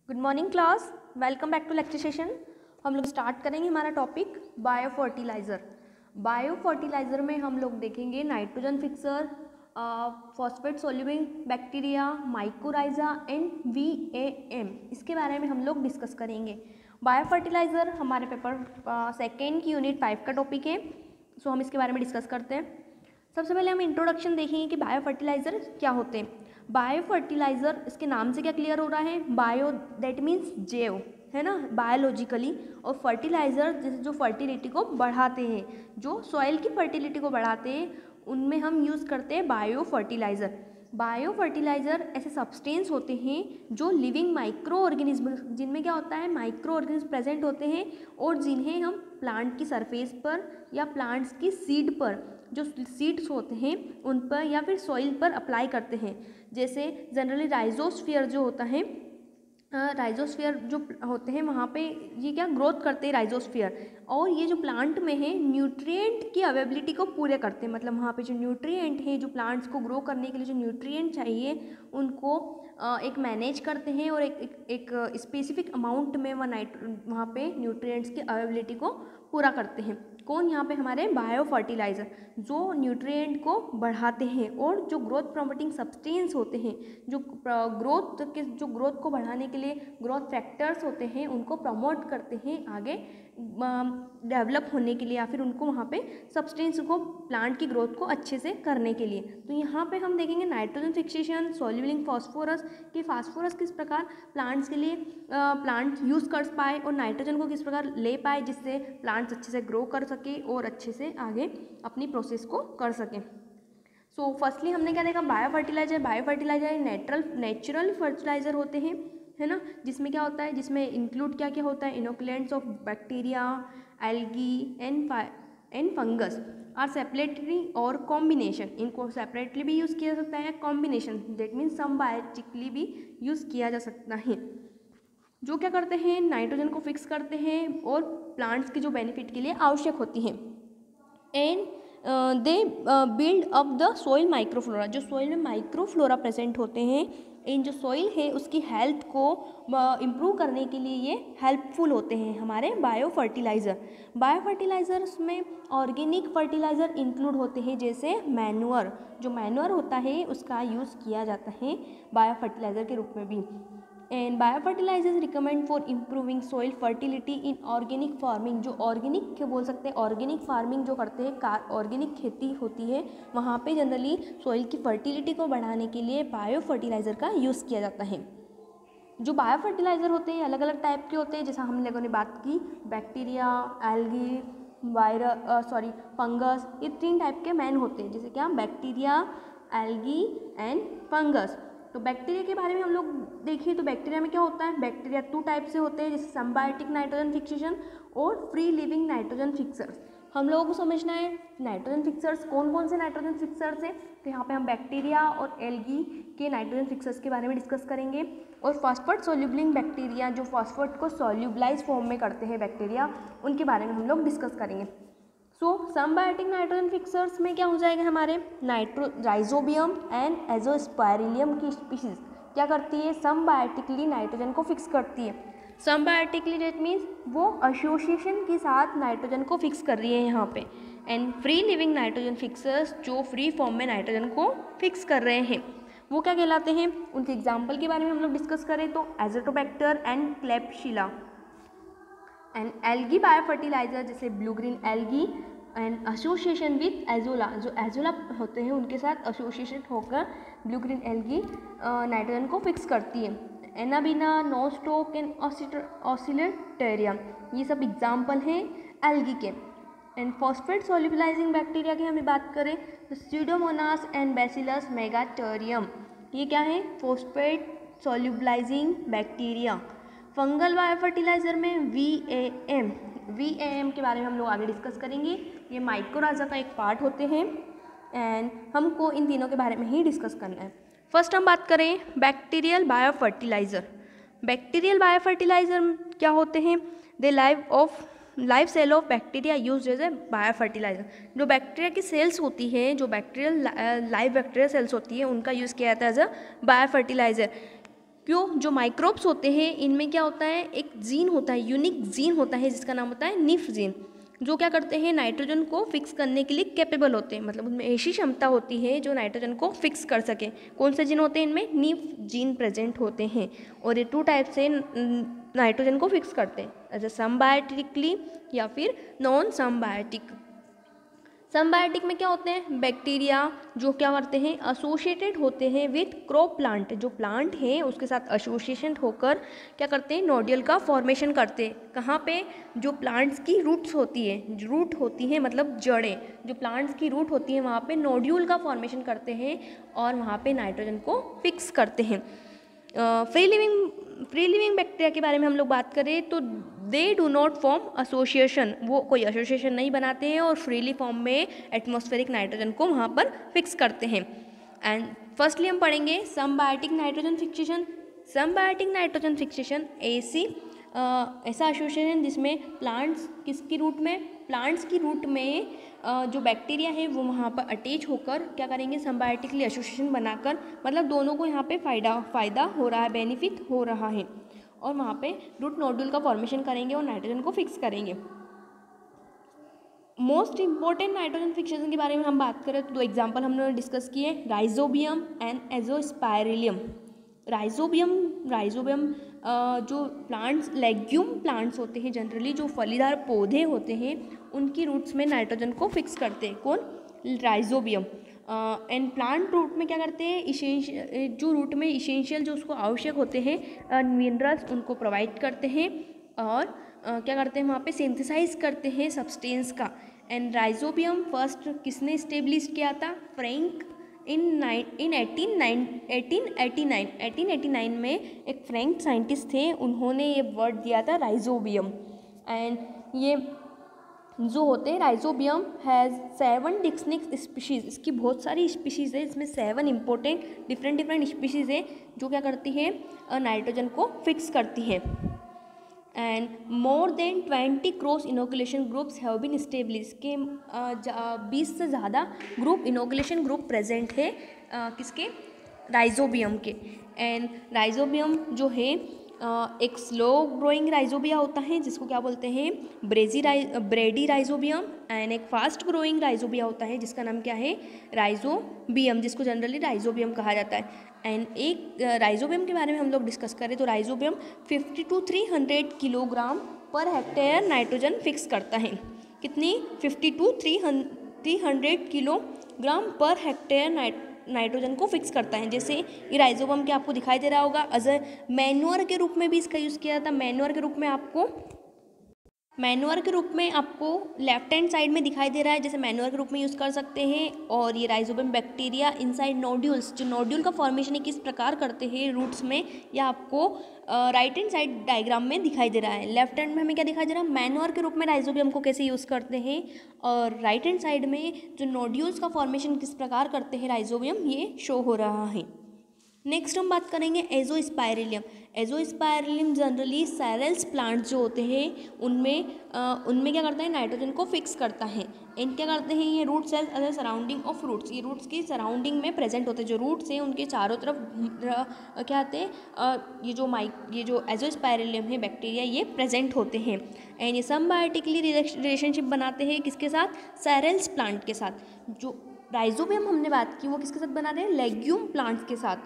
Good morning class, welcome back to lecture session. हम लोग start करेंगे हमारा topic bio fertiliser. Bio fertiliser में हम लोग देखेंगे nitrogen fixer, phosphate soluble bacteria, mycorrhiza and VAM। इसके बारे में हम लोग डिस्कस करेंगे। बायो फर्टिलाइज़र हमारे पेपर सेकेंड की यूनिट 5 का टॉपिक है। सो हम इसके बारे में डिस्कस करते हैं। सबसे पहले हम इंट्रोडक्शन देखेंगे कि बायो फर्टिलाइज़र क्या होते हैं। बायो फर्टिलाइज़र, इसके नाम से क्या क्लियर हो रहा है, बायो दैट मीन्स जैव, है ना, बायोलॉजिकली, और फर्टिलाइज़र जैसे जो फर्टिलिटी को बढ़ाते हैं, जो सॉइल की फर्टिलिटी को बढ़ाते हैं, उनमें हम यूज़ करते हैं बायो फर्टिलाइज़र। बायो फर्टिलाइज़र ऐसे सब्सटेंस होते हैं जो लिविंग माइक्रो ऑर्गेनिज्म, जिनमें क्या होता है, माइक्रो ऑर्गेनिज्म प्रेजेंट होते हैं और जिन्हें हम प्लांट की सरफेस पर या प्लांट्स की सीड पर, जो सीड्स होते हैं उन पर या फिर सॉइल पर अप्लाई करते हैं। जैसे जनरली राइजोस्फीयर जो होता है, राइजोस्फीयर जो होते हैं वहाँ पे ये क्या ग्रोथ करते हैं राइजोस्फीयर, और ये जो प्लांट में है न्यूट्रिएंट की अवेलेबिलिटी को पूरे करते हैं। मतलब वहाँ पे जो न्यूट्रिएंट है, जो प्लांट्स को ग्रो करने के लिए जो न्यूट्रिएंट चाहिए, उनको एक मैनेज करते हैं और एक स्पेसिफिक अमाउंट में वहाँ पे न्यूट्रिएंट्स की अवेलेबिलिटी को पूरा करते हैं। कौन, यहाँ पे हमारे बायो फर्टिलाइज़र, जो न्यूट्रिएंट को बढ़ाते हैं और जो ग्रोथ प्रमोटिंग सब्सटेंस होते हैं, जो ग्रोथ को बढ़ाने के लिए ग्रोथ फैक्टर्स होते हैं, उनको प्रमोट करते हैं आगे डेवलप होने के लिए, या फिर उनको वहाँ पे सब्सटेंस को प्लांट की ग्रोथ को अच्छे से करने के लिए। तो यहाँ पे हम देखेंगे नाइट्रोजन फिक्सेशन, सोल्यूबल फास्फोरस, कि फास्फोरस किस प्रकार प्लांट्स के लिए प्लांट यूज़ कर पाए और नाइट्रोजन को किस प्रकार ले पाए, जिससे प्लांट्स अच्छे से ग्रो कर सके और अच्छे से आगे अपनी प्रोसेस को कर सकें। सो फर्स्टली हमने क्या देखा, बायो फर्टिलाइजर नेचुरल फर्टिलाइजर होते हैं, है ना, जिसमें क्या होता है, जिसमें इंक्लूड क्या क्या होता है, inoculants of bacteria, algae and fungus are separately और कॉम्बिनेशन। इनको सेपरेटली भी यूज़ किया जा सकता है, कॉम्बिनेशन दैट मीन्स सिम्बायोटिकली भी यूज़ किया जा सकता है। जो क्या करते हैं, नाइट्रोजन को फिक्स करते हैं और प्लांट्स के जो बेनिफिट के लिए आवश्यक होती हैं। And they build up the soil microflora, जो सॉइल में माइक्रोफ्लोरा प्रेजेंट होते हैं, इन जो सॉइल है उसकी हेल्थ को इम्प्रूव करने के लिए ये हेल्पफुल होते हैं हमारे बायो फर्टिलाइज़र। बायो फर्टिलाइज़र्स में ऑर्गेनिक फर्टिलाइज़र इंक्लूड होते हैं, जैसे मैन्योर, जो मैन्योर होता है उसका यूज़ किया जाता है बायो फर्टिलाइज़र के रूप में भी। And bio fertilisers recommend for improving soil fertility in organic farming, जो ऑर्गेनिक बोल सकते हैं, ऑर्गेनिक फार्मिंग जो करते हैं, ऑर्गेनिक खेती होती है, वहाँ पे जनरली सॉइल की फर्टिलिटी को बढ़ाने के लिए बायो फर्टिलाइज़र का यूज़ किया जाता है। जो बायो फर्टिलाइज़र होते हैं अलग अलग टाइप के होते हैं, जैसा हम लोगों ने बात की, बैक्टीरिया, एल्गी, फंगस, ये 3 टाइप के मैन होते हैं, जैसे क्या, बैक्टीरिया, एल्गी एंड फंगस। तो बैक्टीरिया के बारे में हम लोग देखिए तो बैक्टीरिया में क्या होता है, बैक्टीरिया 2 टाइप से होते हैं, जैसे सिम्बायोटिक नाइट्रोजन फिक्सेशन और फ्री लिविंग नाइट्रोजन फिक्सर्स। हम लोगों को समझना है नाइट्रोजन फिक्सर्स कौन कौन से नाइट्रोजन फिक्सर्स हैं। तो यहाँ पे हम बैक्टीरिया और एल्गी के नाइट्रोजन फिक्सर्स के बारे में डिस्कस करेंगे, और फॉस्फेट सोल्यूबलिंग बैक्टीरिया, जो फॉस्फेट को सोल्यूबलाइज फॉर्म में करते हैं बैक्टीरिया, उनके बारे में हम लोग डिस्कस करेंगे। सो सिम्बायोटिक नाइट्रोजन फिक्सर्स में क्या हो जाएगा, हमारे राइजोबियम एंड एजोस्पाइरिलियम की स्पीशीज क्या करती है, सिम्बायोटिकली नाइट्रोजन को फिक्स करती है। सिम्बायोटिकली दैट मीन्स वो एसोसिएशन के साथ नाइट्रोजन को फिक्स कर रही है यहाँ पे। And free living nitrogen fixers, जो फ्री फॉर्म में नाइट्रोजन को फिक्स कर रहे हैं, वो क्या कहलाते हैं। उनके एग्जाम्पल के बारे में हम लोग डिस्कस करें तो azotobacter and klebsiella. And algae bio fertiliser, जैसे blue green algae and association with azolla, जो एजोला होते हैं उनके साथ एसोसिएशन होकर ब्लू ग्रीन एल्गी नाइट्रोजन को फिक्स करती है। एनाबिना, नोस्टोक एंड ऑसिलेटेरियम, ये सब एग्जाम्पल हैं एल्गी के। एंड फॉस्फेट सोल्यूबलाइजिंग बैक्टीरिया की हमें बात करें तो स्यूडोमोनास एंड बैसिलस मेगाटेरियम, ये क्या है, phosphate solubilising bacteria. Fungal bio fertiliser में VAM के बारे में हम लोग आगे डिस्कस करेंगे। ये माइकोराइजा का एक पार्ट होते हैं एंड हमको इन तीनों के बारे में ही डिस्कस करना है। फर्स्ट हम बात करें bacterial bio fertiliser. Bacterial bio fertiliser क्या होते हैं, they live cell of bacteria use as a bio fertiliser. जो बैक्टीरिया की सेल्स होती है, जो बैक्टीरियल लाइव बैक्टीरिया सेल्स होती है, उनका यूज़ किया जाता है एज अ बायो फर्टिलाइज़र। क्यों? जो माइक्रोब्स होते हैं इनमें क्या होता है, एक जीन होता है, यूनिक जीन होता है जिसका नाम होता है निफ जीन, जो क्या करते हैं, नाइट्रोजन को फिक्स करने के लिए कैपेबल होते हैं, मतलब उनमें ऐसी क्षमता होती है जो नाइट्रोजन को फिक्स कर सके। कौन से जीन होते हैं इनमें? निफ जीन प्रेजेंट होते हैं, और ये 2 टाइप से नाइट्रोजन को फिक्स करते हैं, एज ए समबायोटिकली या फिर नॉन समबायोटिक। समबायोटिक में क्या होते हैं? बैक्टीरिया जो क्या करते हैं, एसोसिएटेड होते हैं विथ क्रॉप प्लांट, जो प्लांट है उसके साथ एसोसिएशन होकर क्या करते हैं, नोड्यूल का फॉर्मेशन करते हैं। कहाँ पे? जो प्लांट्स की रूट्स होती है, रूट होती है मतलब जड़ें, जो प्लांट्स की रूट होती है वहाँ पे नोड्यूल का फॉर्मेशन करते हैं और वहाँ पे नाइट्रोजन को फिक्स करते हैं। फ्री लिविंग बैक्टीरिया के बारे में हम लोग बात करें तो they do not form association, वो कोई एसोसिएशन नहीं बनाते हैं और फ्रीली फॉर्म में एटमॉस्फेरिक नाइट्रोजन को वहाँ पर फिक्स करते हैं। एंड फर्स्टली हम पढ़ेंगे समबायोटिक नाइट्रोजन फिक्सेशन। समबायोटिक नाइट्रोजन फिक्सेशन ऐसा एसोसिएशन जिसमें प्लांट्स किसकी रूट में, प्लांट्स की रूट में जो बैक्टीरिया है वो वहाँ पर अटैच होकर क्या करेंगे, समबायोटिकली एसोसिएशन बनाकर, मतलब दोनों को यहाँ पे फ़ायदा हो रहा है, बेनिफिट हो रहा है, और वहाँ पे रूट नोड्यूल का फॉर्मेशन करेंगे और नाइट्रोजन को फिक्स करेंगे। मोस्ट इंपॉर्टेंट नाइट्रोजन फिक्सेशन के बारे में हम बात करें तो 2 एग्जाम्पल हमने डिस्कस किए, राइजोबियम एंड एजोस्पाइरिलियम। राइजोबियम जो प्लांट्स, लेग्यूम प्लांट्स होते हैं, जनरली जो फलीदार पौधे होते हैं उनकी रूट्स में नाइट्रोजन को फिक्स करते हैं। कौन? राइजोबियम। एंड प्लांट रूट में क्या करते हैं, जो रूट में इसेंशियल जो उसको आवश्यक होते हैं मिनरल्स उनको प्रोवाइड करते हैं, और क्या करते हैं वहाँ पे सिंथेसाइज करते हैं सब्सटेंस का। एंड राइजोबियम फर्स्ट किसने इस्टेब्लिश किया था? फ्रैंक इन 1889 में एक फ्रेंच साइंटिस्ट थे, उन्होंने ये वर्ड दिया था राइजोबियम। एंड ये जो होते हैं राइजोबियम हैज़ 7 डिस्टिंक्ट स्पीशीज़, इसकी बहुत सारी स्पीशीज़ है, इसमें 7 इंपॉर्टेंट डिफरेंट स्पीशीज़ है जो क्या करती है, नाइट्रोजन को फिक्स करती है। And more than 20 cross inoculation groups have been establish, के 20 से ज़्यादा ग्रुप इनोकुलेशन ग्रुप प्रेजेंट है किसके? राइजोबियम के। एंड राइजोबियम जो है एक स्लो ग्रोइंग राइजोबिया होता है जिसको क्या बोलते हैं, ब्रेडी राइजोबियम, एंड एक फास्ट ग्रोइंग राइजोबिया होता है जिसका नाम क्या है, राइजोबियम, जिसको जनरली राइजोबियम कहा जाता है। एंड एक राइजोबियम के बारे में हम लोग डिस्कस करें तो राइजोबियम 50 to 300 किलोग्राम पर हेक्टेयर नाइट्रोजन फिक्स करता है। कितनी? 50 to 300 किलोग्राम पर हेक्टेयर नाइट्रोजन को फिक्स करता है। जैसे ये राइजोबियम के आपको दिखाई दे रहा होगा, एज अ मैन्योर के रूप में भी इसका यूज़ किया जाता है। मैन्योर के रूप में आपको लेफ्ट हैंड साइड में दिखाई दे रहा है, जैसे मैन्योर के रूप में यूज़ कर सकते हैं। और ये राइजोबियम बैक्टीरिया इनसाइड नोड्यूल्स, जो नोड्यूल का फॉर्मेशन है किस प्रकार करते हैं रूट्स में, या आपको राइट हैंड साइड डायग्राम में दिखाई दे रहा है। लेफ्ट हैंड में हमें क्या दिखाई दे रहा है, मैन्योर के रूप में राइजोबियम को कैसे यूज़ करते हैं, और राइट हैंड साइड में जो नोड्यूल्स का फॉर्मेशन किस प्रकार करते हैं राइजोबियम, ये शो हो रहा है। नेक्स्ट हम बात करेंगे एजोस्पाइरिलियम। एजोस्पाइरिलियम जनरली सैरल्स प्लांट्स जो होते हैं उनमें क्या करता है, नाइट्रोजन को फिक्स करता है। इन क्या करते हैं, ये root cells other surrounding of roots, ये रूट्स की सराउंडिंग में प्रेजेंट होते हैं। जो रूट्स हैं उनके चारों तरफ क्या होते हैं, ये जो एजोस्पाइरिलियम है बैक्टीरिया, ये प्रेजेंट होते हैं। एंड ये समबायोटिकली रिलेशनशिप बनाते हैं किसके साथ, सैरल्स प्लांट के साथ। जो राइजोबियम हमने बात की वो किसके साथ बना रहे हैं, लेग्यूम प्लांट्स के साथ।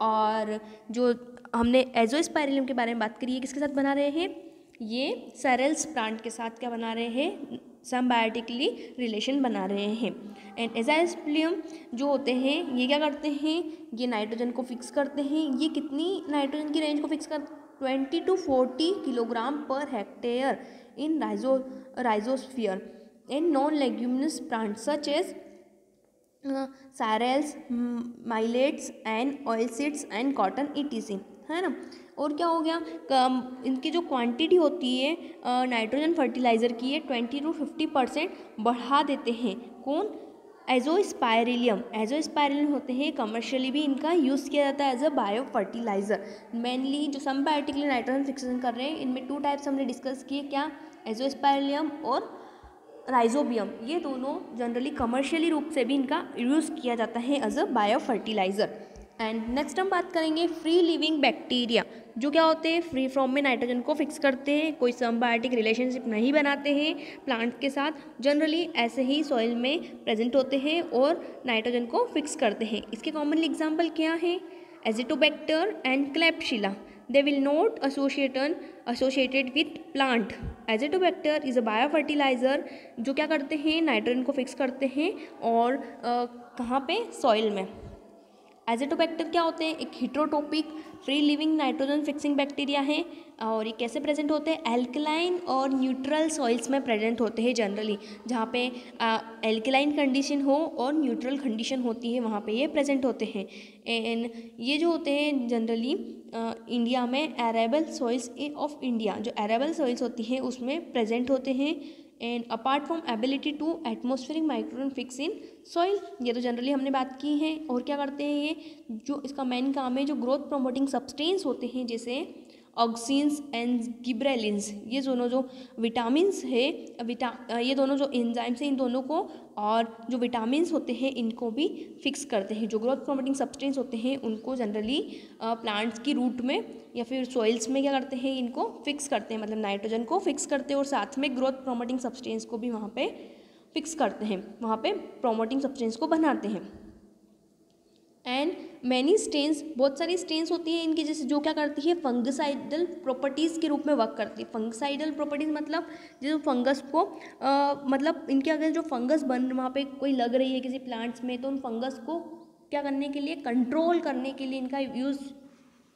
और जो हमने एजोस्पाइरिलियम के बारे में बात करी है किसके साथ बना रहे हैं, ये सैरल्स प्लांट के साथ क्या बना रहे हैं, समबायोटिकली रिलेशन बना रहे हैं। एंड एजोस्पाइरिलियम जो होते हैं ये क्या करते हैं, ये नाइट्रोजन को फिक्स करते हैं। ये कितनी नाइट्रोजन की रेंज को फिक्स कर 20 to 40 किलोग्राम पर hectare in rhizosphere in non leguminous plant such as cereals, millets and oilseeds and cotton ETC, है ना। और क्या हो गया, इनकी जो क्वांटिटी होती है नाइट्रोजन फर्टिलाइज़र की, ये 20 to 50% बढ़ा देते हैं। कौन, एजोस्पाइरिलियम होते हैं, कमर्शियली भी इनका यूज़ किया जाता है as a bio fertiliser. Mainly जो समबायोटिकली नाइट्रोजन फिक्सेशन कर रहे हैं इनमें 2 टाइप्स हमने डिस्कस किए, क्या, एजोस्पाइरिलियम और राइजोबियम। ये दोनों जनरली कमर्शियली रूप से भी इनका यूज़ किया जाता है as a bio fertiliser. And next हम बात करेंगे फ्री लिविंग बैक्टीरिया, जो क्या होते हैं फ्री फॉर्म में नाइट्रोजन को फिक्स करते हैं, कोई सिम्बायोटिक रिलेशनशिप नहीं बनाते हैं प्लांट के साथ, जनरली ऐसे ही सॉइल में प्रेजेंट होते हैं और नाइट्रोजन को फिक्स करते हैं। इसके कॉमनली एग्जाम्पल क्या हैं? Azotobacter and klebsiella, they will not associated with plant. Azotobacter is a biofertilizer जो क्या करते हैं नाइट्रोजन को फिक्स करते हैं और कहाँ पे? सॉइल में। एजिटोबैक्टर क्या होते हैं? एक heterotrophic free living nitrogen fixing bacteria है और ये कैसे प्रेजेंट होते हैं? एल्कलाइन और न्यूट्रल सॉइल्स में प्रेजेंट होते हैं जनरली, जहाँ पे एल्कलाइन कंडीशन हो और न्यूट्रल कंडीशन होती है वहाँ पे ये प्रेजेंट होते हैं। एंड ये जो होते हैं जनरली इंडिया में एरेबल सॉइल्स ऑफ इंडिया, जो एरेबल सॉइल्स होती हैं उसमें प्रेजेंट होते हैं। And apart from ability to atmospheric nitrogen fix in soil, ये तो जनरली हमने बात की है। और क्या करते हैं ये, जो इसका मेन काम है, जो ग्रोथ प्रमोटिंग सब्सटेंस होते हैं जैसे ऑक्सीन्स एंड गिब्रेलिन्स, ये दोनों जो विटामिन्स है ये दोनों जो एंजाइम्स हैं इन दोनों को, और जो विटामिन्स होते हैं इनको भी फिक्स करते हैं। जो ग्रोथ प्रमोटिंग सब्सटेंस होते हैं उनको जनरली प्लांट्स की रूट में या फिर सॉइल्स में क्या करते हैं, इनको फिक्स करते हैं, मतलब नाइट्रोजन को फिक्स करते हैं और साथ में ग्रोथ प्रमोटिंग सब्सटेंस को भी वहाँ पे फिक्स करते हैं, वहाँ पे प्रमोटिंग सब्सटेंस को बनाते हैं। एंड मैनी स्टेन्स, बहुत सारी स्टेन्स होती हैं इनकी, जैसे जो क्या करती है फंगिसाइडल प्रॉपर्टीज़ के रूप में वर्क करती है। फंगिसाइडल प्रॉपर्टीज़ मतलब जो फंगस को मतलब इनके अगर जो फंगस बन वहाँ पे कोई लग रही है किसी प्लांट्स में, तो उन फंगस को क्या करने के लिए, कंट्रोल करने के लिए इनका यूज़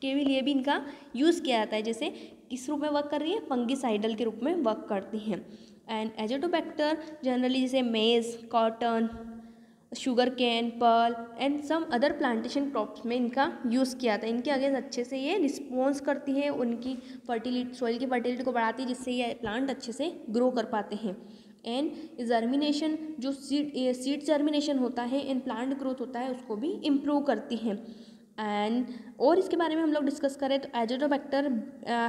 के लिए भी इनका यूज़ किया जाता है। जैसे किस रूप में वर्क कर रही है? फंगिसाइडल के रूप में वर्क करती हैं। एंड एजिटोबैक्टर जनरली जैसे maize, cotton, sugar cane, pearl and some other plantation crops में इनका यूज़ किया था। इनके अगेंस्ट अच्छे से ये रिस्पॉन्स करती है, उनकी फर्टिलिटी, सॉइल की फर्टिलिटी को बढ़ाती है, जिससे ये प्लांट अच्छे से ग्रो कर पाते हैं। एंड जर्मिनेशन, जो सीड जर्मिनेशन होता है एंड प्लांट ग्रोथ होता है, उसको भी इम्प्रूव करती हैं। एंड और इसके बारे में हम लोग डिस्कस करें तो Azotobacter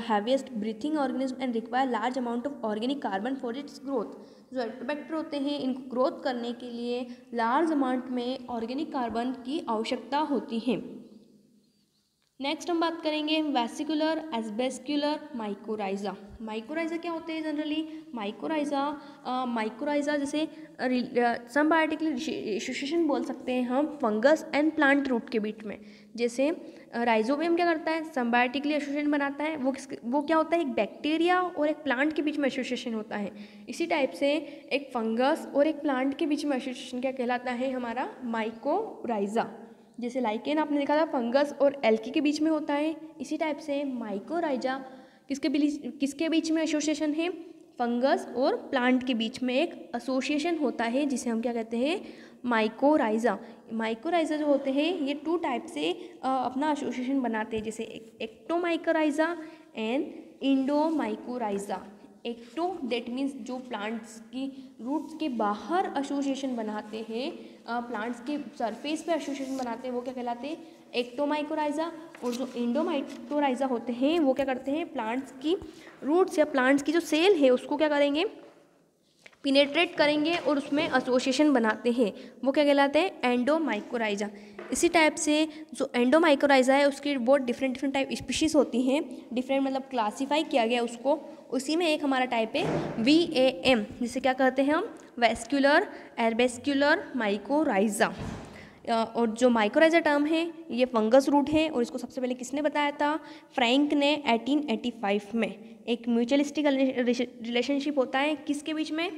heaviest breathing organism and require large amount of organic carbon for its growth. जो एजिटोबैक्टर होते हैं इनको ग्रोथ करने के लिए लार्ज अमाउंट में ऑर्गेनिक कार्बन की आवश्यकता होती है। नेक्स्ट हम बात करेंगे वेसिकुलर एस्बेस्क्युलर माइकोराइजा। माइकोराइजा क्या होते हैं जनरली? माइकोराइजा जैसे सिम्बायोटिकली एसोसिएशन बोल सकते हैं हम फंगस एंड प्लांट रूट के बीच में। जैसे राइजोबियम क्या करता है? सिम्बायोटिकली एसोसिएशन बनाता है। वो क्या होता है? एक बैक्टीरिया और एक प्लांट के बीच में एसोसिएशन होता है। इसी टाइप से एक फंगस और एक प्लांट के बीच में एसोसिएशन क्या कहलाता है? हमारा माइकोराइजा। जैसे लाइकेन आपने देखा था फंगस और एल्गी के बीच में होता है, इसी टाइप से माइकोराइजा किसके बीच में एसोसिएशन है? फंगस और प्लांट के बीच में एक एसोसिएशन होता है, जिसे हम क्या कहते हैं? माइकोराइजा। माइकोराइजा जो होते हैं ये टू टाइप से अपना एसोसिएशन बनाते हैं, जैसे ectomycorrhiza and endomycorrhiza. Ecto that means जो प्लांट्स की रूट्स के बाहर एसोसिएशन बनाते हैं, प्लांट्स के सरफेस पे एसोसिएशन बनाते हैं, वो क्या कहलाते हैं? एक्टोमाइकोराइजा। और जो इंडोमाइकोराइजा होते हैं वो क्या करते हैं? प्लांट्स की रूट्स या प्लांट्स की जो सेल है उसको क्या करेंगे? पिनेट्रेट करेंगे और उसमें एसोसिएशन बनाते हैं, वो क्या कहलाते हैं? एंडोमाइकोराइजा। इसी टाइप से जो एंडोमाइकोराइजा है उसकी बहुत डिफरेंट टाइप स्पीशीज़ होती हैं, डिफरेंट मतलब क्लासीफाई किया गया उसको। उसी में एक हमारा टाइप है VAM, जिसे क्या कहते हैं हम? वेस्क्युलर एर्बेस्क्युलर माइकोराइजा। और जो माइकोराइजा टर्म है ये फंगस रूट है और इसको सबसे पहले किसने बताया था? फ्रैंक ने 1885 में। एक म्यूचुअलिस्टिक रिलेशनशिप होता है किसके बीच में?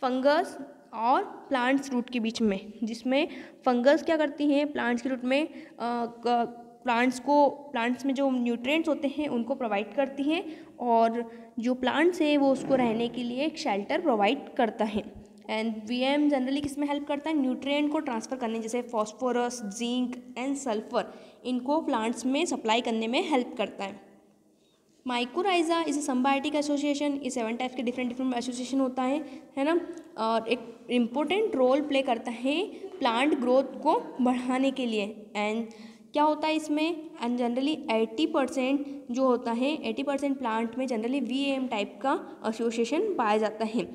फंगस और प्लांट्स रूट के बीच में, जिसमें फंगस क्या करती हैं? प्लांट्स के रूट में प्लांट्स में जो न्यूट्रिएंट्स होते हैं उनको प्रोवाइड करती हैं, और जो प्लांट्स है वो उसको रहने के लिए एक शेल्टर प्रोवाइड करता है। एंड VM जनरली किस में हेल्प करता है? न्यूट्रिएंट को ट्रांसफ़र करने, जैसे फॉस्फोरस, जिंक एंड सल्फर, इनको प्लांट्स में सप्लाई करने में हेल्प करता है। Mycorrhiza is a symbiotic association. ये 7 टाइप्स के डिफरेंट एसोसिएशन होता है ना, और एक इम्पोर्टेंट रोल प्ले करता है प्लांट ग्रोथ को बढ़ाने के लिए। एंड क्या होता है इसमें? एंड जनरली 80% जो होता है 80% प्लांट में जनरली VAM टाइप का एसोसिएशन पाया जाता है।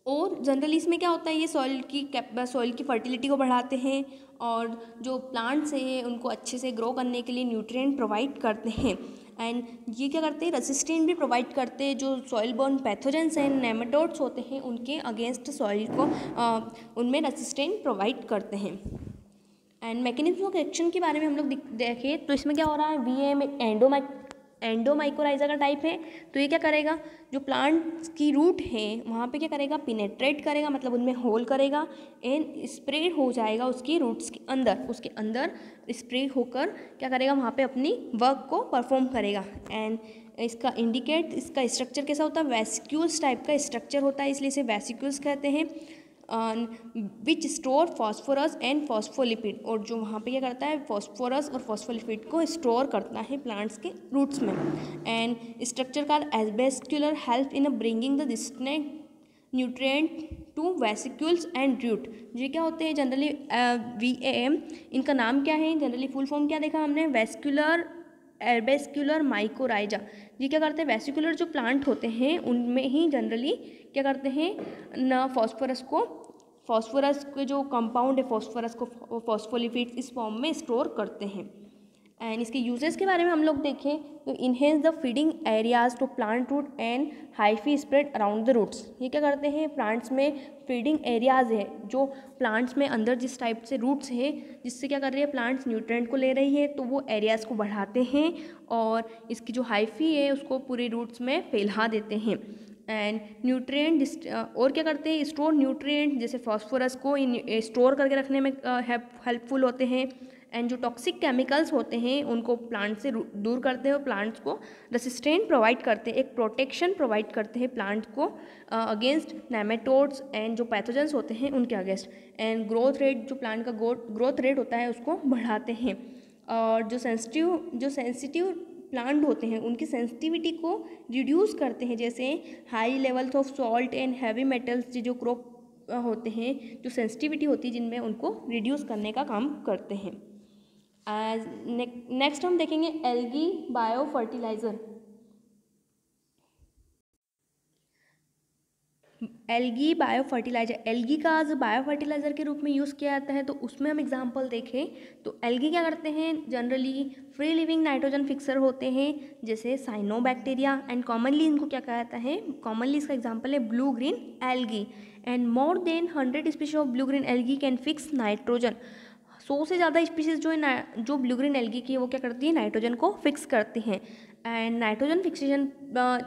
और जनरली इसमें क्या होता है, ये सॉइल की फर्टिलिटी को बढ़ाते हैं और जो प्लांट्स हैं उनको अच्छे से ग्रो करने के लिए न्यूट्रिएंट प्रोवाइड करते हैं। एंड ये क्या करते हैं, रेसिस्टेंट भी प्रोवाइड करते हैं, जो सॉइल बॉर्न पैथोजेंस हैं, नेमेटोड्स होते हैं, उनके अगेंस्ट सॉइल को उनमें रेसिस्टेंट प्रोवाइड करते हैं। एंड मैकेनिज्म ऑफ एक्शन के बारे में हम लोग देखें तो इसमें क्या हो रहा है, वीएम एंडोमाइकोराइजा का टाइप है। तो ये क्या करेगा, जो प्लांट की रूट है वहाँ पे क्या करेगा, पिनेट्रेट करेगा, मतलब उनमें होल करेगा एंड स्प्रेड हो जाएगा उसकी रूट्स के अंदर, उसके अंदर स्प्रेड होकर क्या करेगा, वहाँ पे अपनी वर्क को परफॉर्म करेगा। एंड इसका इसका स्ट्रक्चर कैसा होता है, वेसिक्यूल्स टाइप का स्ट्रक्चर होता है, इसलिए इसे वेसिक्यूल्स कहते हैं। विच स्टोर फॉस्फोरस एंड फॉस्फोलिपिड, और जो वहाँ पे क्या करता है, फॉस्फोरस और फॉस्फोलिपिड को स्टोर करता है प्लांट्स के रूट्स में। एंड स्ट्रक्चर का arbuscular help in bringing the distinct nutrient to vesicles and root. ये क्या होते हैं जनरली, VAM, इनका नाम क्या है, जनरली फुल फॉर्म क्या देखा हमने, एल्वेस्क्यूलर माइकोराइजा। ये क्या करते हैं, वेसिकुलर जो प्लांट होते हैं उनमें ही जनरली क्या करते हैं न, फॉस्फोरस के जो कंपाउंड है फॉस्फोरस को फॉस्फोलिपिड्स इस फॉर्म में स्टोर करते हैं। एंड इसके यूजेस के बारे में हम लोग देखें तो enhance the feeding areas to plant root and hyphae spread around the roots. ये क्या करते हैं, प्लांट्स में फीडिंग एरियाज है, जो प्लांट्स में अंदर जिस टाइप से रूट्स है जिससे क्या कर रही है, प्लांट्स न्यूट्रिएंट को ले रही है, तो वो एरियाज़ को बढ़ाते हैं और इसकी जो हाइफी है उसको पूरे रूट्स में फैला देते हैं। एंड न्यूट्रिएंट और क्या करते हैं, स्टोर न्यूट्रिएंट जैसे फॉस्फोरस को स्टोर करके रखने में हेल्पफुल होते हैं। एंड जो टॉक्सिक केमिकल्स होते हैं उनको प्लांट से दूर करते हैं और प्लांट्स को रेसिस्टेंट प्रोवाइड करते हैं, एक प्रोटेक्शन प्रोवाइड करते हैं प्लांट को अगेंस्ट नेमेटोड्स एंड जो पैथोजेंस होते हैं उनके अगेंस्ट। एंड ग्रोथ रेट, जो प्लांट का ग्रोथ रेट होता है उसको बढ़ाते हैं। और जो सेंसिटिव प्लांट होते हैं उनकी सेंसिटिविटी को रिड्यूस करते हैं, जैसे high levels of salt and heavy metals, जो क्रॉप होते हैं जो सेंसिटिविटी होती है जिनमें, उनको रिड्यूस करने का काम करते हैं। नेक्स्ट हम देखेंगे algae bio fertiliser. Algae bio fertiliser, algae का आज बायो फर्टिलाइज़र के रूप में यूज़ किया जाता है, तो उसमें हम एग्जांपल देखें तो एल्गी क्या करते हैं, generally free living nitrogen fixer होते हैं जैसे साइनोबैक्टीरिया। एंड कॉमनली इनको क्या कहा जाता है, कॉमनली इसका एग्जांपल है blue green algae. And more then 100 species of blue green algae can fix nitrogen. 100 से ज़्यादा स्पीशीज़ जो ब्लू ग्रीन एल्गी की है वो क्या करती है, नाइट्रोजन को फिक्स करती हैं। एंड नाइट्रोजन फिक्सेशन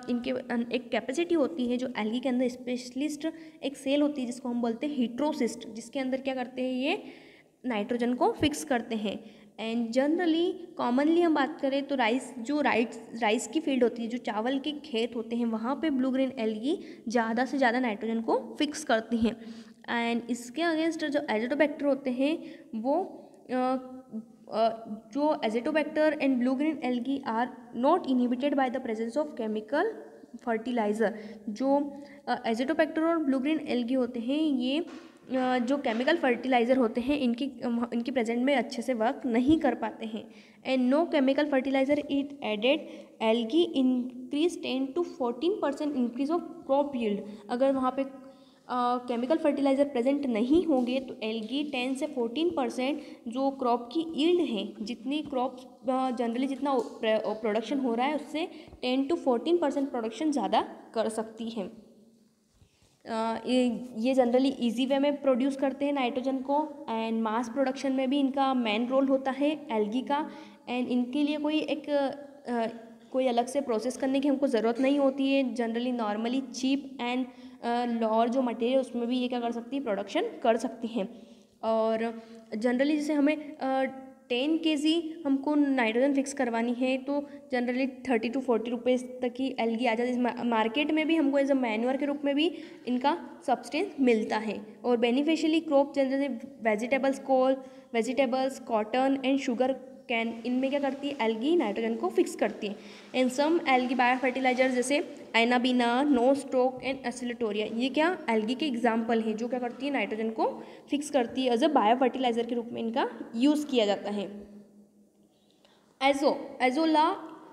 इनके एक कैपेसिटी होती है, जो एल्गी के अंदर स्पेशलिस्ट एक सेल होती है जिसको हम बोलते हैं हीट्रोसिस्ट, जिसके अंदर क्या करते हैं, ये नाइट्रोजन को फिक्स करते हैं। एंड जनरली कॉमनली हम बात करें तो राइस की फील्ड होती है, जो चावल के खेत होते हैं, वहाँ पे ब्लू ग्रीन एल्गी ज़्यादा से ज़्यादा नाइट्रोजन को फिक्स करती हैं। एंड इसके अगेंस्ट जो एजिटोबैक्टर होते हैं वो जो azotobacter and blue green algae are not inhibited by the presence of chemical fertiliser. जो एजिटोबैक्टर और ब्लू ग्रीन एल्गी होते हैं, ये जो केमिकल फर्टिलाइज़र होते हैं इनकी प्रेजेंट में अच्छे से वर्क नहीं कर पाते हैं। And no chemical fertiliser it added algae increase 10 to 14% increase of crop yield. अगर वहाँ पे केमिकल फर्टिलाइज़र प्रेजेंट नहीं होंगे तो एल्गी 10 से 14% जो क्रॉप की यील्ड है, जितनी क्रॉप जनरली जितना प्रोडक्शन हो रहा है उससे 10 to 14% प्रोडक्शन ज़्यादा कर सकती है। ये जनरली इजी वे में प्रोड्यूस करते हैं नाइट्रोजन को। एंड मास प्रोडक्शन में भी इनका मेन रोल होता है एल्गी का। एंड इनके लिए कोई अलग से प्रोसेस करने की हमको ज़रूरत नहीं होती है। Generally normally cheap and low जो मटेरियल उसमें भी ये क्या कर सकती है, प्रोडक्शन कर सकती हैं। और जनरली जैसे हमें 10 kg हमको नाइट्रोजन फिक्स करवानी है तो जनरली 30 to 40 रुपीज़ तक की एल्गी आ जाती है। मार्केट में भी हमको एज अ मैन्योर के रूप में भी इनका सब्सटेंस मिलता है। और beneficially crop generally vegetables, cotton and sugar cane, इनमें क्या करती है, एल्गी नाइट्रोजन को फिक्स करती है। And some algae bio fertiliser जैसे anabaena, nostoc and oscillatoria, ये क्या एल्गी के एग्जाम्पल हैं जो क्या करती है, नाइट्रोजन को फिक्स करती है। एज अ बायो फर्टिलाइजर के रूप में इनका यूज़ किया जाता है। Azolla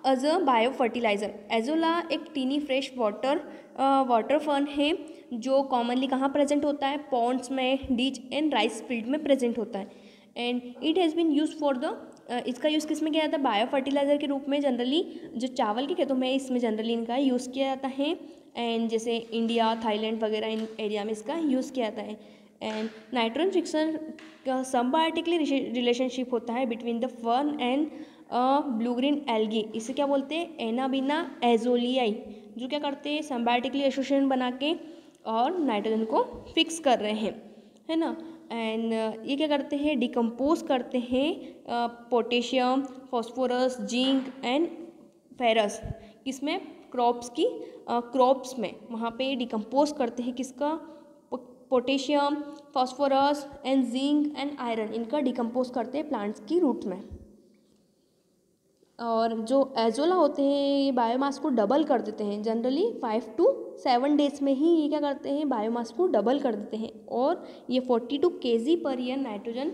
as a bio fertiliser. Azolla एक टीनी फ्रेश वाटर फर्न है जो कॉमनली कहाँ प्रेजेंट होता है, पॉन्ड्स में, डीच एंड राइस फील्ड में प्रेजेंट होता है। And it has been use for the इसका यूज़ किस में किया जाता है, बायो फर्टिलाइज़र के रूप में। जनरली जो चावल के खेतों में इसमें जनरली इनका यूज़ किया जाता है। एंड जैसे इंडिया, थाईलैंड वगैरह इन एरिया में इसका यूज़ किया जाता है। एंड नाइट्रोजन फिक्सर का सिम्बायोटिकली रिलेशनशिप होता है between the fern and blue green algae. इसे क्या बोलते हैं, एनाबीना एजोलियाई, जो क्या करते हैं, सिम्बायोटिकली एसोसिएशन बना के और नाइट्रोजन को फिक्स कर रहे हैं, है ना। एंड ये क्या करते हैं, डिकम्पोज करते हैं potassium, phosphorus, zinc and ferrous, किसमें, क्रॉप्स में, वहाँ पे डिकम्पोज करते हैं किसका, potassium, phosphorus and zinc and iron, इनका डिकम्पोज करते हैं प्लांट्स की रूट में। और जो एजोला होते हैं ये बायोमास को डबल कर देते हैं। जनरली 5 to 7 डेज में ही ये क्या करते हैं, बायोमास को डबल कर देते हैं। और ये 42 kg पर ईयर नाइट्रोजन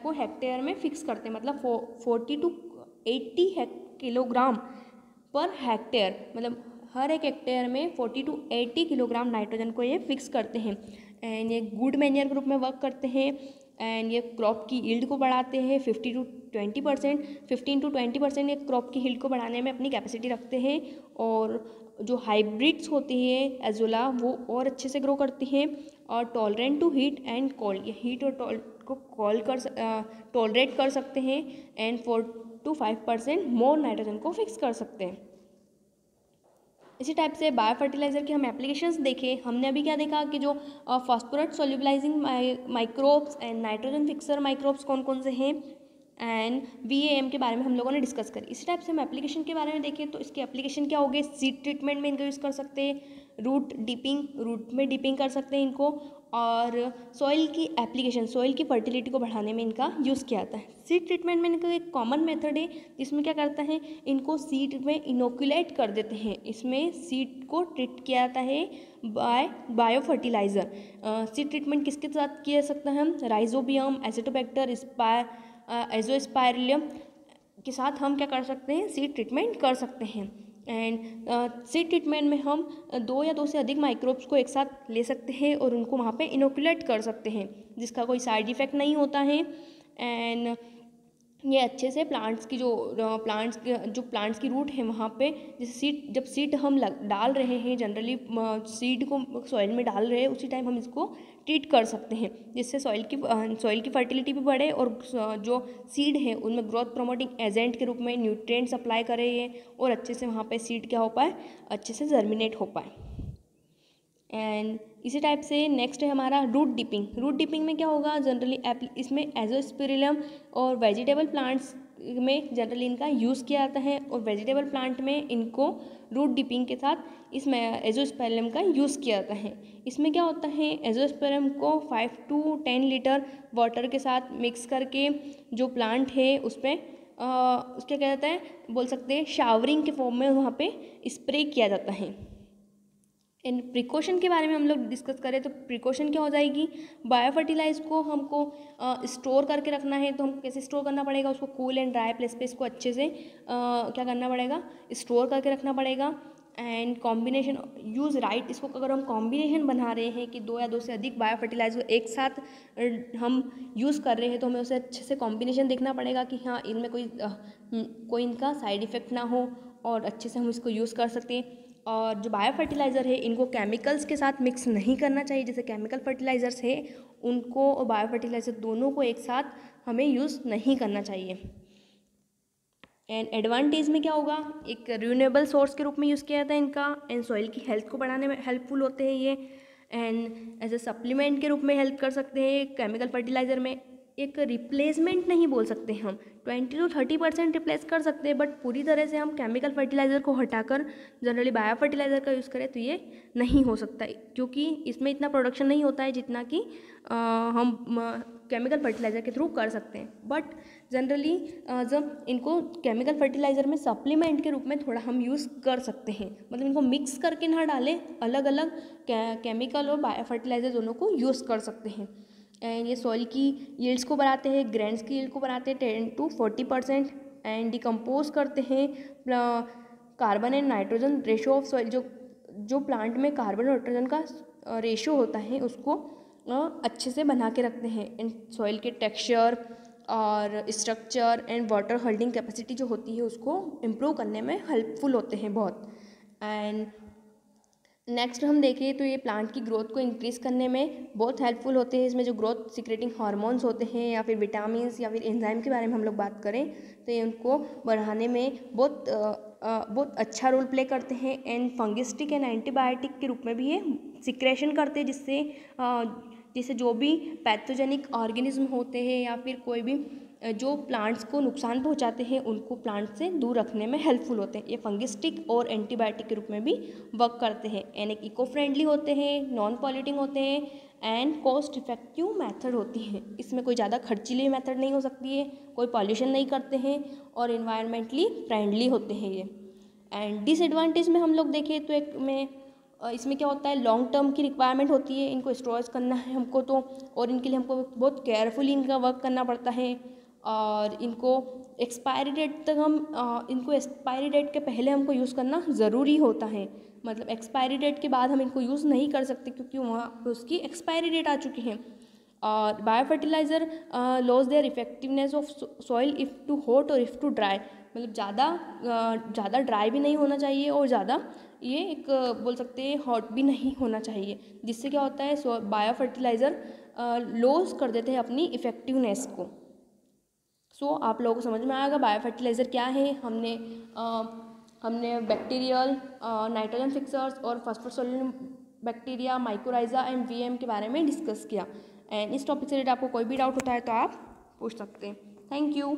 को हेक्टेयर में फिक्स करते हैं, मतलब 40 to 80 किलोग्राम पर हेक्टेयर, मतलब हर एक हेक्टेयर में 40 to 80 किलोग्राम नाइट्रोजन को ये फिक्स करते हैं। एंड ये गुड मैन्योर के रूप में वर्क करते हैं। एंड ये क्रॉप की यील्ड को बढ़ाते हैं 15 to 20% ये क्रॉप की यील्ड को बढ़ाने में अपनी कैपेसिटी रखते हैं। और जो हाइब्रिड्स होती है एजोला वो और अच्छे से ग्रो करती हैं और tolerant to heat and cold, ये हीट और को टॉलरेट कर सकते हैं। एंड 4 to 5% मोर नाइट्रोजन को फिक्स कर सकते हैं। इसी टाइप से बायो फर्टिलाइज़र के हम एप्लीकेशंस देखें, हमने अभी क्या देखा कि जो phosphorus solubilising microbes and nitrogen fixer microbes कौन कौन से हैं, एंड VAM के बारे में हम लोगों ने डिस्कस करी। इसी टाइप से हम एप्लीकेशन के बारे में देखें तो इसके एप्लीकेशन क्या हो गए, सीड ट्रीटमेंट में इनका यूज़ कर सकते हैं, रूट में डिपिंग कर सकते हैं इनको, और सॉइल की एप्लीकेशन, सॉइल की फर्टिलिटी को बढ़ाने में इनका यूज़ किया जाता है। सीड ट्रीटमेंट में इनका एक कॉमन मेथड है जिसमें क्या करता है, इनको सीड में इनोकुलेट कर देते हैं। इसमें सीड को ट्रीट किया जाता है बायो फर्टिलाइज़र। सीड ट्रीटमेंट किसके साथ किया जा सकता है, हम राइजोबियम, एसिटोबैक्टर, एजोस्पाइरिलियम के साथ हम क्या कर सकते हैं, सीड ट्रीटमेंट कर सकते हैं। एंड सीड ट्रीटमेंट में हम 2 या 2 से अधिक माइक्रोब्स को एक साथ ले सकते हैं और उनको वहाँ पे इनोकुलेट कर सकते हैं, जिसका कोई साइड इफ़ेक्ट नहीं होता है। एंड ये अच्छे से प्लांट्स की प्लांट्स की रूट है वहाँ पे, जैसे जब सीड हम डाल रहे हैं, जनरली सीड को सॉइल में डाल रहे हैं उसी टाइम हम इसको ट्रीट कर सकते हैं, जिससे सॉइल की फर्टिलिटी भी बढ़े और जो सीड है उनमें ग्रोथ प्रमोटिंग एजेंट के रूप में न्यूट्रिएंट सप्लाई करे ये, और अच्छे से वहाँ पे सीड क्या हो पाए, अच्छे से जर्मिनेट हो पाए। एंड इसी टाइप से नेक्स्ट है हमारा रूट डिपिंग। रूट डिपिंग में क्या होगा, जनरली इसमें एजोस्पिरिलम और वेजिटेबल प्लांट्स में जनरली इनका यूज़ किया जाता है, और वेजिटेबल प्लांट में इनको रूट डिपिंग के साथ इसमें एजोस्पिरिलम का यूज़ किया जाता है। इसमें क्या होता है, एजोस्पिरिलम को 5 to 10 लीटर वाटर के साथ मिक्स करके जो प्लांट है उस पर उसका क्या जाता है, बोल सकते हैं शावरिंग के फॉर्म में वहाँ पे स्प्रे किया जाता है। इन प्रिकॉशन के बारे में हम लोग डिस्कस करें तो प्रिकॉशन क्या हो जाएगी, बायो फर्टिलाइज को हमको स्टोर करके रखना है तो हम कैसे स्टोर करना पड़ेगा, उसको कूल एंड ड्राई प्लेस पे इसको अच्छे से क्या करना पड़ेगा, स्टोर करके रखना पड़ेगा। एंड कॉम्बिनेशन यूज़ राइट, इसको अगर हम कॉम्बिनेशन बना रहे हैं कि 2 या 2 से अधिक बायो फर्टिलाइजर एक साथ हम यूज़ कर रहे हैं तो हमें उसे अच्छे से कॉम्बिनेशन देखना पड़ेगा कि हाँ इनमें कोई इनका साइड इफ़ेक्ट ना हो और अच्छे से हम इसको यूज़ कर सकते हैं। और जो बायो फर्टिलाइज़र है इनको केमिकल्स के साथ मिक्स नहीं करना चाहिए, जैसे केमिकल फर्टिलाइज़र्स है उनको और बायो फर्टिलाइज़र दोनों को एक साथ हमें यूज़ नहीं करना चाहिए। एंड एडवांटेज में क्या होगा, एक रिन्यूएबल सोर्स के रूप में यूज़ किया जाता है इनका, एंड सॉइल की हेल्थ को बढ़ाने में हेल्पफुल होते हैं ये, एंड एज ए सप्लीमेंट के रूप में हेल्प कर सकते हैं केमिकल फर्टिलाइज़र में। एक रिप्लेसमेंट नहीं बोल सकते हम, 20 to 30% रिप्लेस कर सकते हैं, बट पूरी तरह से हम केमिकल फर्टिलाइज़र को हटाकर जनरली बायो फर्टिलाइज़र का यूज़ करें तो ये नहीं हो सकता, क्योंकि इसमें इतना प्रोडक्शन नहीं होता है जितना कि हम केमिकल फर्टिलाइज़र के थ्रू कर सकते हैं। बट जनरली जब इनको केमिकल फर्टिलाइज़र में सप्लीमेंट के रूप में थोड़ा हम यूज़ कर सकते हैं, मतलब इनको मिक्स करके ना डालें, अलग अलग केमिकल और बायो फर्टिलाइज़र दोनों को यूज़ कर सकते हैं। एंड ये सॉइल की यील्ड्स को बढ़ाते हैं, ग्रेन्स की यील्ड को बढ़ाते हैं 10 to 40%, एंड डिकम्पोज करते हैं carbon and nitrogen ratio of soil. जो प्लांट में कार्बन और नाइट्रोजन का रेशो होता है उसको अच्छे से बना के रखते हैं। एंड सॉइल के टेक्सचर और structure and water holding capacity जो होती है उसको इम्प्रूव करने में हेल्पफुल होते हैं बहुत। एंड नेक्स्ट हम देखें तो ये प्लांट की ग्रोथ को इंक्रीज़ करने में बहुत हेल्पफुल होते हैं। इसमें जो ग्रोथ सिक्रेटिंग हार्मोन्स होते हैं या फिर विटामिन या फिर एंजाइम के बारे में हम लोग बात करें तो ये उनको बढ़ाने में बहुत अच्छा रोल प्ले करते हैं। एंड फंगिस्टिक एंड एंटीबायोटिक के रूप में भी ये सिक्रेशन करते हैं, जिससे जो भी पैथोजेनिक ऑर्गेनिज्म होते हैं या फिर कोई भी जो प्लांट्स को नुकसान पहुंचाते हैं उनको प्लांट से दूर रखने में हेल्पफुल होते हैं। ये फंगिस्टिक और एंटीबायोटिक के रूप में भी वर्क करते हैं। एंड एक इको फ्रेंडली होते हैं, नॉन पॉल्यूटिंग होते हैं एंड कॉस्ट इफेक्टिव मेथड होती हैं। इसमें कोई ज़्यादा खर्चीली मेथड नहीं हो सकती है, कोई पॉल्यूशन नहीं करते हैं और इन्वायरमेंटली फ्रेंडली होते हैं ये। एंड डिसएडवांटेज में हम लोग देखें तो इसमें क्या होता है, लॉन्ग टर्म की रिक्वायरमेंट होती है, इनको स्टोरेज करना है हमको तो, और इनके लिए हमको बहुत केयरफुली इनका वर्क करना पड़ता है। और इनको एक्सपायरी डेट के पहले हमको यूज़ करना ज़रूरी होता है। मतलब एक्सपायरी डेट के बाद हम इनको यूज़ नहीं कर सकते क्योंकि वहाँ पर उसकी एक्सपायरी डेट आ चुकी है। और bio fertiliser loss their effectiveness of soil if too hot और इफ़ टू ड्राई। मतलब ज़्यादा ड्राई भी नहीं होना चाहिए और ज़्यादा ये एक बोल सकते हैं हॉट भी नहीं होना चाहिए, जिससे क्या होता है बायो फर्टिलाइज़र लॉस कर देते हैं अपनी इफ़ेक्टिवनेस को। आप लोगों को समझ में आएगा बायो फर्टिलाइज़र क्या है। हमने बैक्टीरियल, नाइट्रोजन फिक्सर्स और phosphorus soluble bacteria, mycorrhiza and VM के बारे में डिस्कस किया। एंड इस टॉपिक से रिलेटेड आपको कोई भी डाउट होता है तो आप पूछ सकते हैं। Thank you.